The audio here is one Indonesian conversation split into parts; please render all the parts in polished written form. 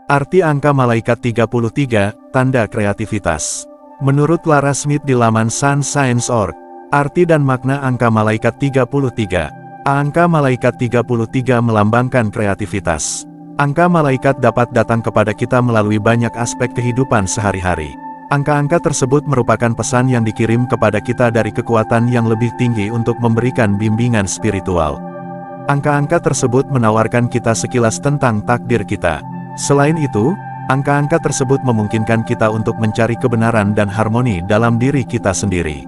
Arti angka malaikat 33, tanda kreativitas. Menurut Clara Smith di laman sunscience.org, arti dan makna angka malaikat 33. Angka malaikat 33 melambangkan kreativitas. Angka malaikat dapat datang kepada kita melalui banyak aspek kehidupan sehari-hari. Angka-angka tersebut merupakan pesan yang dikirim kepada kita dari kekuatan yang lebih tinggi untuk memberikan bimbingan spiritual. Angka-angka tersebut menawarkan kita sekilas tentang takdir kita. Selain itu, angka-angka tersebut memungkinkan kita untuk mencari kebenaran dan harmoni dalam diri kita sendiri.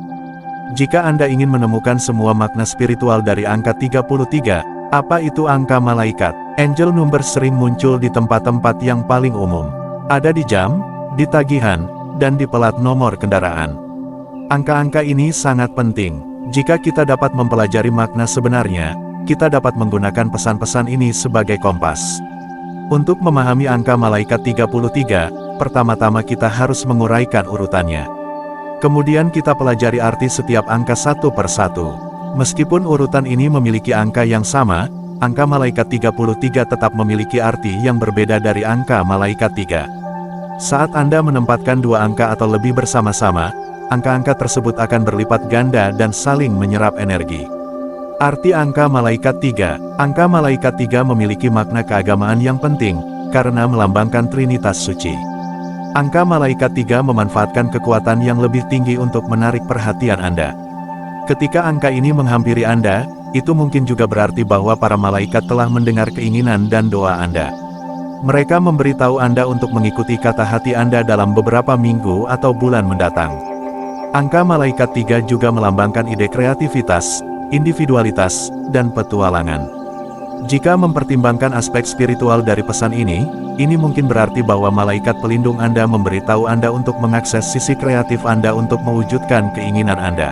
Jika Anda ingin menemukan semua makna spiritual dari angka 33, apa itu angka malaikat? Angel number sering muncul di tempat-tempat yang paling umum. Ada di jam, di tagihan, dan di pelat nomor kendaraan. Angka-angka ini sangat penting. Jika kita dapat mempelajari makna sebenarnya, kita dapat menggunakan pesan-pesan ini sebagai kompas. Untuk memahami angka malaikat 33, pertama-tama kita harus menguraikan urutannya. Kemudian kita pelajari arti setiap angka satu per satu. Meskipun urutan ini memiliki angka yang sama, angka malaikat 33 tetap memiliki arti yang berbeda dari angka malaikat 3. Saat Anda menempatkan dua angka atau lebih bersama-sama, angka-angka tersebut akan berlipat ganda dan saling menyerap energi. Arti angka malaikat 3. Angka malaikat 3 memiliki makna keagamaan yang penting, karena melambangkan Trinitas Suci. Angka malaikat 3 memanfaatkan kekuatan yang lebih tinggi untuk menarik perhatian Anda. Ketika angka ini menghampiri Anda, itu mungkin juga berarti bahwa para malaikat telah mendengar keinginan dan doa Anda. Mereka memberitahu Anda untuk mengikuti kata hati Anda dalam beberapa minggu atau bulan mendatang. Angka malaikat 3 juga melambangkan ide kreativitas, individualitas, dan petualangan. Jika mempertimbangkan aspek spiritual dari pesan ini mungkin berarti bahwa malaikat pelindung Anda memberitahu Anda untuk mengakses sisi kreatif Anda untuk mewujudkan keinginan Anda.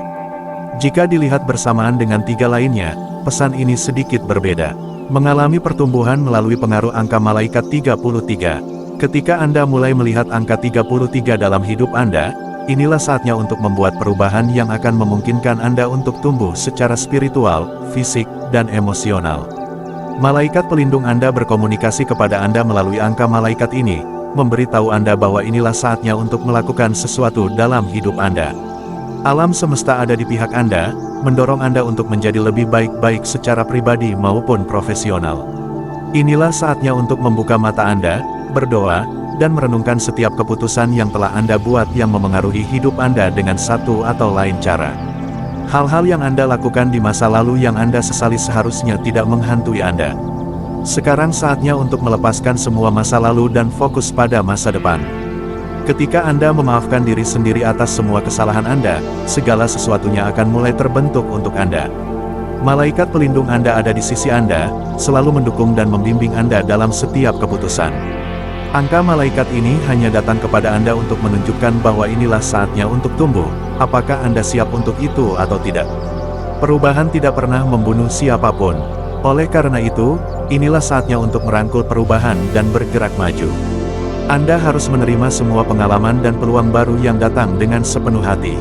Jika dilihat bersamaan dengan tiga lainnya, pesan ini sedikit berbeda. Mengalami pertumbuhan melalui pengaruh angka malaikat 33. Ketika Anda mulai melihat angka 33 dalam hidup Anda, inilah saatnya untuk membuat perubahan yang akan memungkinkan Anda untuk tumbuh secara spiritual, fisik, dan emosional. Malaikat pelindung Anda berkomunikasi kepada Anda melalui angka malaikat ini, memberitahu Anda bahwa inilah saatnya untuk melakukan sesuatu dalam hidup Anda. Alam semesta ada di pihak Anda, mendorong Anda untuk menjadi lebih baik secara pribadi maupun profesional. Inilah saatnya untuk membuka mata Anda, berdoa, dan merenungkan setiap keputusan yang telah Anda buat yang memengaruhi hidup Anda dengan satu atau lain cara. Hal-hal yang Anda lakukan di masa lalu yang Anda sesali seharusnya tidak menghantui Anda. Sekarang saatnya untuk melepaskan semua masa lalu dan fokus pada masa depan. Ketika Anda memaafkan diri sendiri atas semua kesalahan Anda, segala sesuatunya akan mulai terbentuk untuk Anda. Malaikat pelindung Anda ada di sisi Anda, selalu mendukung dan membimbing Anda dalam setiap keputusan. Angka malaikat ini hanya datang kepada Anda untuk menunjukkan bahwa inilah saatnya untuk tumbuh. Apakah Anda siap untuk itu atau tidak? Perubahan tidak pernah membunuh siapapun. Oleh karena itu, inilah saatnya untuk merangkul perubahan dan bergerak maju. Anda harus menerima semua pengalaman dan peluang baru yang datang dengan sepenuh hati.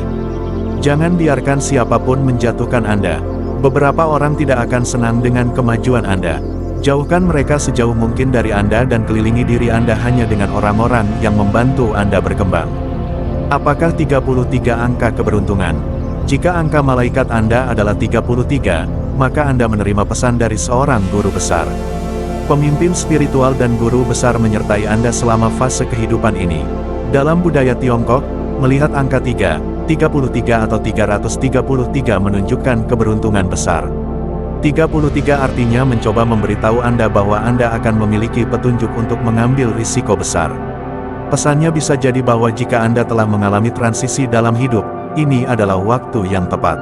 Jangan biarkan siapapun menjatuhkan Anda. Beberapa orang tidak akan senang dengan kemajuan Anda. Jauhkan mereka sejauh mungkin dari Anda dan kelilingi diri Anda hanya dengan orang-orang yang membantu Anda berkembang. Apakah 33 angka keberuntungan? Jika angka malaikat Anda adalah 33, maka Anda menerima pesan dari seorang guru besar. Pemimpin spiritual dan guru besar menyertai Anda selama fase kehidupan ini. Dalam budaya Tiongkok, melihat angka 3, 33 atau 333 menunjukkan keberuntungan besar. 33 artinya mencoba memberitahu Anda bahwa Anda akan memiliki petunjuk untuk mengambil risiko besar. Pesannya bisa jadi bahwa jika Anda telah mengalami transisi dalam hidup, ini adalah waktu yang tepat.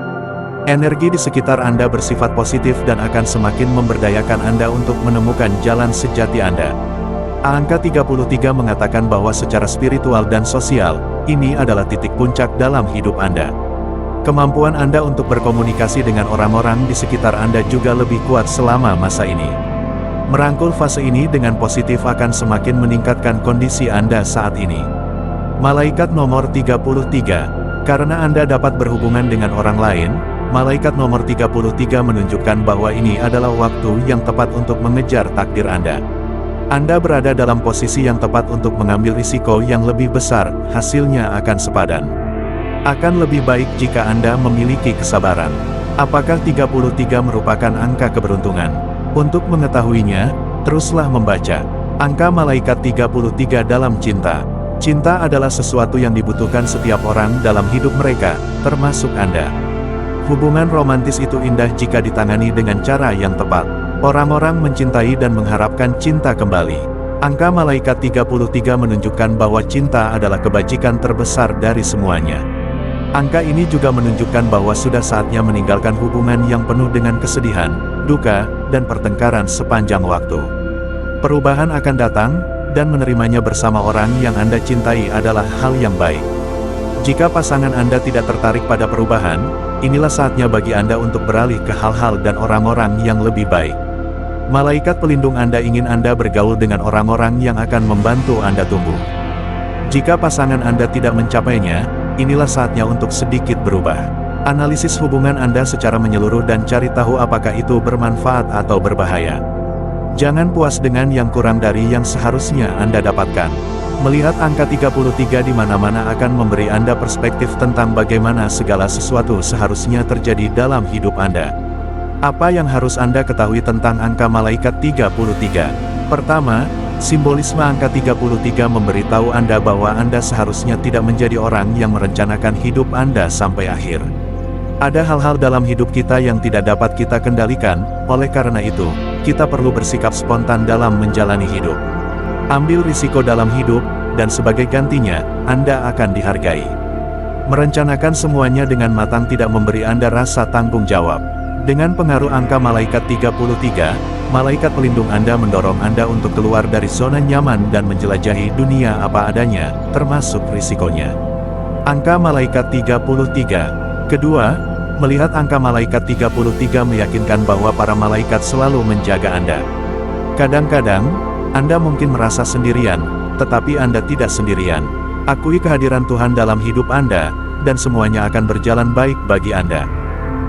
Energi di sekitar Anda bersifat positif dan akan semakin memberdayakan Anda untuk menemukan jalan sejati Anda. Angka 33 mengatakan bahwa secara spiritual dan sosial, ini adalah titik puncak dalam hidup Anda. Kemampuan Anda untuk berkomunikasi dengan orang-orang di sekitar Anda juga lebih kuat selama masa ini. Merangkul fase ini dengan positif akan semakin meningkatkan kondisi Anda saat ini. Malaikat nomor 33. Karena Anda dapat berhubungan dengan orang lain, malaikat nomor 33 menunjukkan bahwa ini adalah waktu yang tepat untuk mengejar takdir Anda. Anda berada dalam posisi yang tepat untuk mengambil risiko yang lebih besar, hasilnya akan sepadan. Akan lebih baik jika Anda memiliki kesabaran. Apakah 33 merupakan angka keberuntungan? Untuk mengetahuinya, teruslah membaca. Angka malaikat 33 dalam cinta. Cinta adalah sesuatu yang dibutuhkan setiap orang dalam hidup mereka, termasuk Anda. Hubungan romantis itu indah jika ditangani dengan cara yang tepat. Orang-orang mencintai dan mengharapkan cinta kembali. Angka malaikat 33 menunjukkan bahwa cinta adalah kebajikan terbesar dari semuanya. Angka ini juga menunjukkan bahwa sudah saatnya meninggalkan hubungan yang penuh dengan kesedihan, duka, dan pertengkaran sepanjang waktu. Perubahan akan datang, dan menerimanya bersama orang yang Anda cintai adalah hal yang baik. Jika pasangan Anda tidak tertarik pada perubahan, inilah saatnya bagi Anda untuk beralih ke hal-hal dan orang-orang yang lebih baik. Malaikat pelindung Anda ingin Anda bergaul dengan orang-orang yang akan membantu Anda tumbuh. Jika pasangan Anda tidak mencapainya, inilah saatnya untuk sedikit berubah. Analisis hubungan Anda secara menyeluruh dan cari tahu apakah itu bermanfaat atau berbahaya. Jangan puas dengan yang kurang dari yang seharusnya Anda dapatkan. Melihat angka 33 di mana-mana akan memberi Anda perspektif tentang bagaimana segala sesuatu seharusnya terjadi dalam hidup Anda. Apa yang harus Anda ketahui tentang angka malaikat 33? Pertama, simbolisme angka 33 memberitahu Anda bahwa Anda seharusnya tidak menjadi orang yang merencanakan hidup Anda sampai akhir. Ada hal-hal dalam hidup kita yang tidak dapat kita kendalikan, oleh karena itu, kita perlu bersikap spontan dalam menjalani hidup. Ambil risiko dalam hidup, dan sebagai gantinya, Anda akan dihargai. Merencanakan semuanya dengan matang tidak memberi Anda rasa tanggung jawab. Dengan pengaruh angka malaikat 33, malaikat pelindung Anda mendorong Anda untuk keluar dari zona nyaman dan menjelajahi dunia apa adanya, termasuk risikonya. Angka malaikat 33. Kedua, melihat angka malaikat 33 meyakinkan bahwa para malaikat selalu menjaga Anda. Kadang-kadang, Anda mungkin merasa sendirian, tetapi Anda tidak sendirian. Akui kehadiran Tuhan dalam hidup Anda, dan semuanya akan berjalan baik bagi Anda.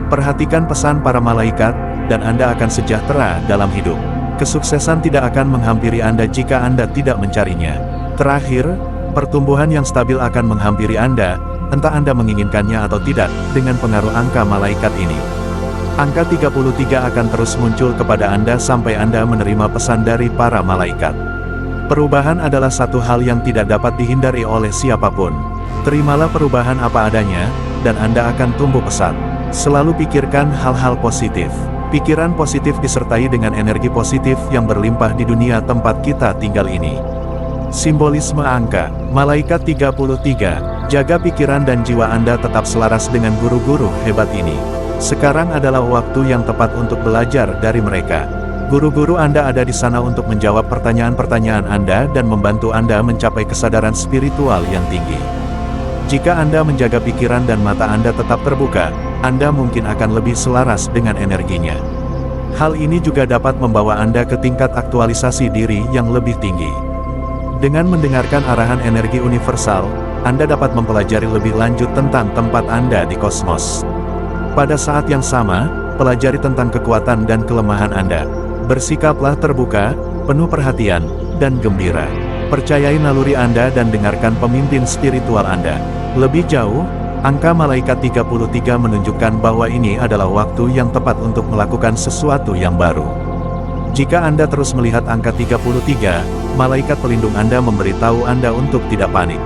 Perhatikan pesan para malaikat, dan Anda akan sejahtera dalam hidup. Kesuksesan tidak akan menghampiri Anda jika Anda tidak mencarinya. Terakhir, pertumbuhan yang stabil akan menghampiri Anda, entah Anda menginginkannya atau tidak, dengan pengaruh angka malaikat ini. Angka 33 akan terus muncul kepada Anda sampai Anda menerima pesan dari para malaikat. Perubahan adalah satu hal yang tidak dapat dihindari oleh siapapun. Terimalah perubahan apa adanya, dan Anda akan tumbuh pesat. Selalu pikirkan hal-hal positif. Pikiran positif disertai dengan energi positif yang berlimpah di dunia tempat kita tinggal ini. Simbolisme angka malaikat 33. Jaga pikiran dan jiwa Anda tetap selaras dengan guru-guru hebat ini. Sekarang adalah waktu yang tepat untuk belajar dari mereka. Guru-guru Anda ada di sana untuk menjawab pertanyaan-pertanyaan Anda dan membantu Anda mencapai kesadaran spiritual yang tinggi. Jika Anda menjaga pikiran dan mata Anda tetap terbuka, Anda mungkin akan lebih selaras dengan energinya. Hal ini juga dapat membawa Anda ke tingkat aktualisasi diri yang lebih tinggi. Dengan mendengarkan arahan energi universal, Anda dapat mempelajari lebih lanjut tentang tempat Anda di kosmos. Pada saat yang sama, pelajari tentang kekuatan dan kelemahan Anda. Bersikaplah terbuka, penuh perhatian, dan gembira. Percayai naluri Anda dan dengarkan pemimpin spiritual Anda. Lebih jauh, angka malaikat 33 menunjukkan bahwa ini adalah waktu yang tepat untuk melakukan sesuatu yang baru. Jika Anda terus melihat angka 33, malaikat pelindung Anda memberitahu Anda untuk tidak panik.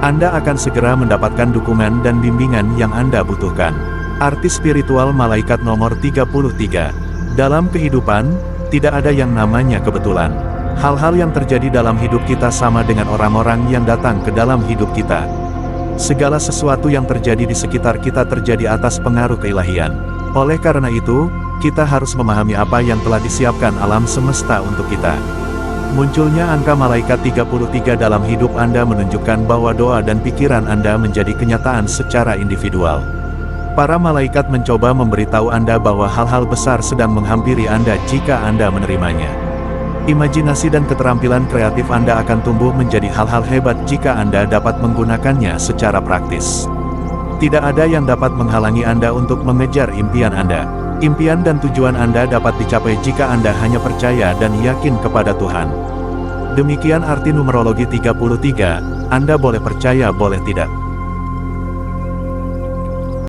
Anda akan segera mendapatkan dukungan dan bimbingan yang Anda butuhkan. Arti spiritual malaikat nomor 33. Dalam kehidupan, tidak ada yang namanya kebetulan. Hal-hal yang terjadi dalam hidup kita sama dengan orang-orang yang datang ke dalam hidup kita. Segala sesuatu yang terjadi di sekitar kita terjadi atas pengaruh keilahian. Oleh karena itu, kita harus memahami apa yang telah disiapkan alam semesta untuk kita. Munculnya angka malaikat 33 dalam hidup Anda menunjukkan bahwa doa dan pikiran Anda menjadi kenyataan secara individual. Para malaikat mencoba memberitahu Anda bahwa hal-hal besar sedang menghampiri Anda jika Anda menerimanya. Imajinasi dan keterampilan kreatif Anda akan tumbuh menjadi hal-hal hebat jika Anda dapat menggunakannya secara praktis. Tidak ada yang dapat menghalangi Anda untuk mengejar impian Anda. Impian dan tujuan Anda dapat dicapai jika Anda hanya percaya dan yakin kepada Tuhan. Demikian arti numerologi 33, Anda boleh percaya boleh tidak.